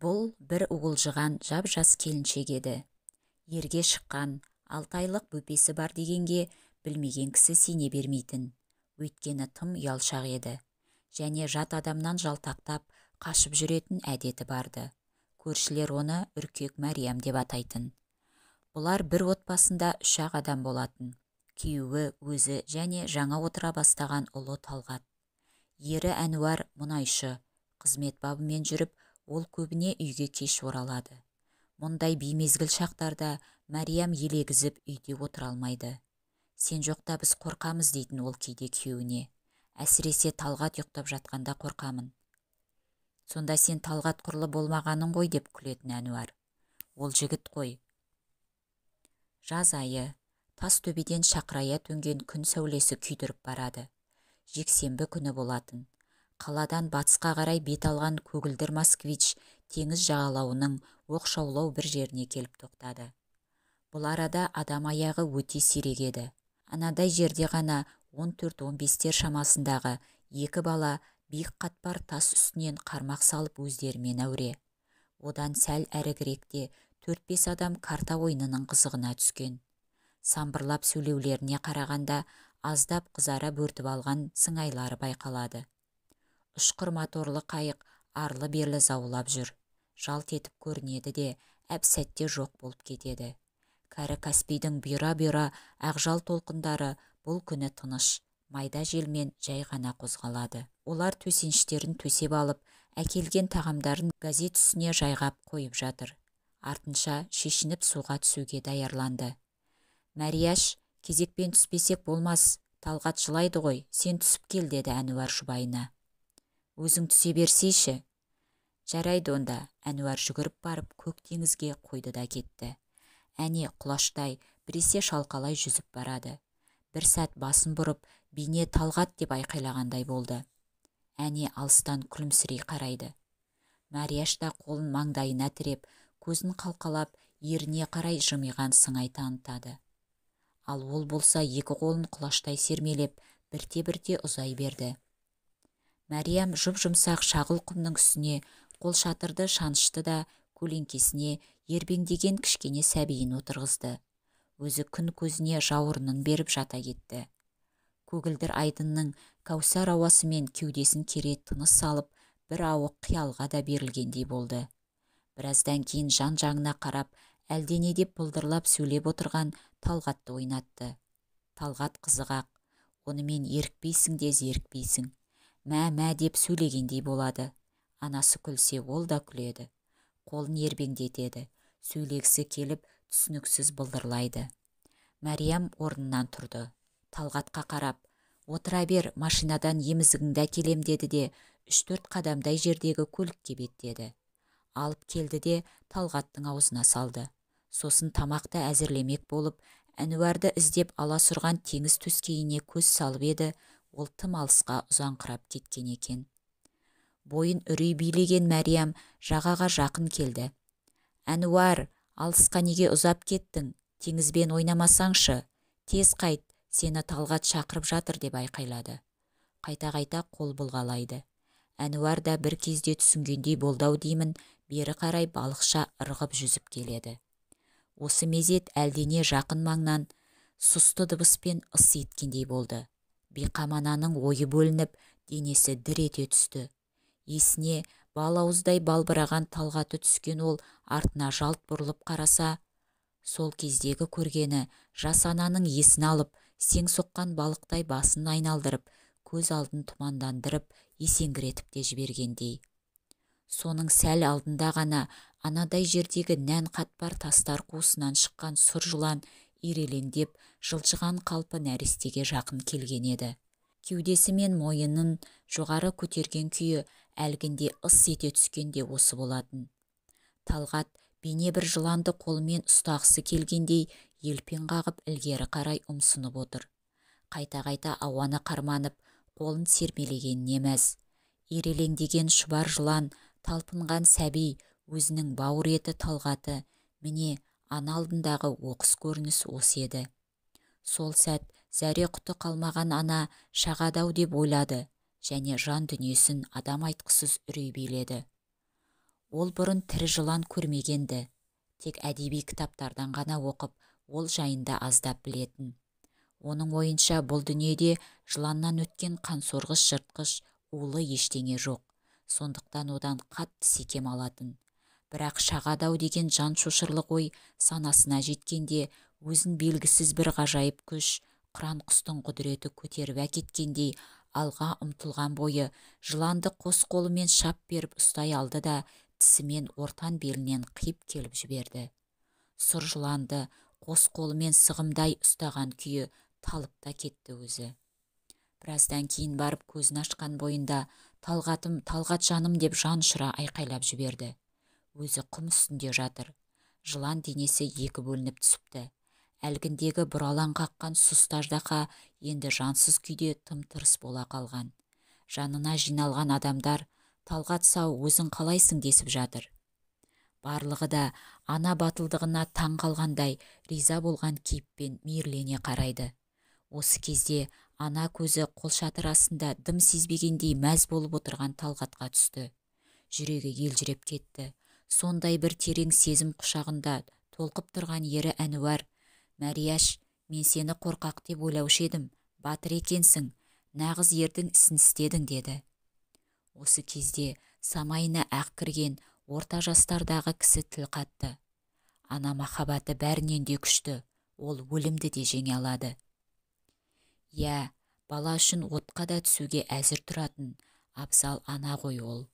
Бұл бір уылжыған жап-жас келіншек еді. Ерге шыққан 6 айлық бөпесі бар дегенге білмеген кісі сене бермейтін. Өйткені тым ұялшақ еді. Және жат адамнан жалтақтап, қашып жүретін әдеті барды. Көршілер оны үркек Мәриям деп атайтын. Бұлар бір отбасында 3 адам болатын. Күйеуі, өзі және жаңа отыра бастаған ұлы Талғат. Ері Әнуар мұнайшы, қызмет бабымен жүріп, ол көбіне үйге кеш оралады. Мұндай беймезгіл шақтарда Мәриям елегізіп үйде отыра алмайды. Сен жоқта біз қорқамыз дейтін ол кейде күйеуіне. Әсіресе Талғат ұйықтап жатқанда қорқамын. Сонда сен Талғат құрлы болмағаның ғой деп күлетін Әнуар. Ол жігіт қой. Жаз айы, тас төбеден шақырая төнген күн сәулесі күйдіріп барады. Жексенбі күні болатын. Қаладан батысқа қарай бет алған көгілдір Москвич теңіз жағалауының оқшаулау бір жеріне келіп тоқтады. Бұл арада адам аяғы өте сирек еді. Анадай жерде ғана 14-15 шамасындағы 2 бала биік қатпар тас үстінен қармақ салып өздерімен әуре. Одан сәл әрігіректе 4-5 адам карта ойынының қызығына түскен. Самбырлап сөйлеулеріне қарағанда аздап қызара бөртіп алған сыңайлары байқалады. Ұшқыр моторлы қайық арлы-берлі заулап жүр. Жалт етіп көрінеді де, әп-сәтте жоқ болып кетеді. Кәрі Каспийдің бұйра-бұйра ақжал толқындары бұл күні тыныш, майда желмен жай ғана қозғалады. Олар төсеніштерін төсеп алып, әкелген тағамдарын газет үстіне жайғап қойып жатыр. Артынша шешініп суға түсуге даярланды. Мәрияш, кезекпен түспесек болмас, Талғат жылайды ғой, сен түсіп кел, деді Әнуар жұбайына. Өзің түсе берсейші. Жарайды онда. Әнуар жүгіріп барып көк теңізге қойды да кетті. Әне құлаштай, біресе шалқалай жүзіп барады. Бір сәт басын бұрып, бейне Талғат деп айқайлағандай болды. Әне алыстан күлімсірей қарайды. Мәрияш та қолын маңдайына тіреп, көзін қалқалап, еріне қарай жымиған сыңай танытады. Ал ол болса 2 қолын құлаштай сермелеп, бірте-бірте ұзай берді. Мәриям жұп-жұмсақ шағыл құмның үстіне қол шатырды шанышты да көлеңкесіне ербеңдеген кішкене сәбиін отырғызды. Өзі күн көзіне жауырынын беріп жата кетті. Көгілдір айдынның кәусар ауасымен кеудесін кере тыныс салып, бір ауық қиялға да берілгендей болды. Біраздан кейін жан-жағына қарап, әлдене деп бұлдырлап сөйлеп отырған Талғатты ойнатты. Талғат қызығақ, онымен ерікпейсің де зерікпейсің. Мә деп сөйлегендей болады. Анасы күлсе, ол да күледі. Қолын ербеңдетеді. Сөйлегісі келіп, түсініксіз бұлдырлайды. Мәриям орнынан тұрды. Талғатқа қарап, отыра бер, машинадан емізігіңді әкелем деді де, 3-4 қадамдай жердегі көлікке беттеді. Алып келді де Талғаттың аузына салды. Сосын тамақты әзірлемек болып, Әнуарды іздеп ала сұрған теңіз төскейіне көз салып еді, ол тым алысқа ұзаңқырап кеткен екен. Бойын үрей билеген Мәриям жағаға жақын келді. Әнуар, алысқа неге ұзап кеттің? Теңізбен ойнамасаңшы. Тез қайт, сені Талғат шақырып жатыр деп айқайлады. Қайта-қайта қол бұлғалайды. Әнуар да бір кезде түсінгендей болдау деймін, бері қарай балықша ырғып жүзіп келеді. Осы мезет әлдене жақын маңнан сұсты дыбыспен ыс еткендей болды. Биқамананың ойы бөлініп, денесі дір ете түсті. Есіне балауыздай балбыраған Талғаты түскен ол артына жалт бұрылып қараса, сол кездегі көргені жас ананың есін алып, сең соққан балықтай басын айналдырып, көз алдын тұмандандырып, есеңгіретіп те жібергендей. Соның сәл алдында ғана анадай жердегі нән қатпар тастар қуысынан шыққан сұр жылан ирелеңдеп, жылжыған қалпы нәрестеге жақын келген еді. Кеудесі мен мойынын жоғары көтерген күйі әлгінде ыс ете түскенде осы болатын. Талғат бейне бір жыланды қолымен ұстағысы келгендей елпен қағып ілгері қарай ұмсынып отыр. Қайта-қайта ауаны қарманып, қолын сермелегеніне мәз. Ирелеңдеген шұбар жылан, талпынған сәби, өзінің бауыр еті Талғаты, міне ана алдындағы оқыс көрініс осы еді. Сол сәт зәре құты қалмаған ана шағадау деп ойлады, және жан дүниесін адам айтқысыз үрей биледі. Ол бұрын тірі жылан көрмегенді. Тек әдеби кітаптардан ғана оқып, ол жайында аздап білетін. Оның ойынша бұл дүниеде жыланнан өткен қансорғыш жыртқыш улы ештеңе жоқ. Сондықтан одан қатты секем алатын. Бірақ шағадау деген жан шошырлық ой санасына жеткенде өзін белгісіз бір ғажайып күш, қыран құстың құдіреті көтеріп әкеткендей алға ұмтылған бойы жыланды қос қолымен шап беріп ұстай алды да тісімен ортан белінен қиып келіп жіберді. Сұр жыланды қос қолымен сығымдай ұстаған күйі талып та кетті өзі. Біраздан кейін барып көзін ашқан бойында «Талғатым, Талғат жаным» деп жан ұшыра айқайлап жіберді. Өзі құм үстінде жатыр. Жылан денесі екі бөлініп түсіпті. Әлгіндегі бұралаң қаққан сұсты аждаһа енді жансыз күйде тым-тырыс бола қалған. Жанына жиналған адамдар «Талғат сау, өзің қалайсың?» десіп жатыр. Барлығы да ана батылдығына таң қалғандай риза болған кейіппен мейірлене қарайды. Осы кезде ана көзі қолшатыр астында дым сезбегендей мәз болып отырған Талғатқа түсті. Жүрегі елжіреп кетті. Сондай бір терең сезім құшағында толқып тұрған ері Әнуар: «Мәрияш, мен сені қорқақ деп ойлаушы едім. Батыр екенсің, нағыз ердің ісін істедің» деді. Осы кезде самайына ақ кірген орта жастардағы кісі тіл қатты. Ана махаббаты бәрінен де күшті, ол өлімді де жеңе алады. Иә, бала үшін отқа да түсуге әзір тұратын абзал ана ғой ол.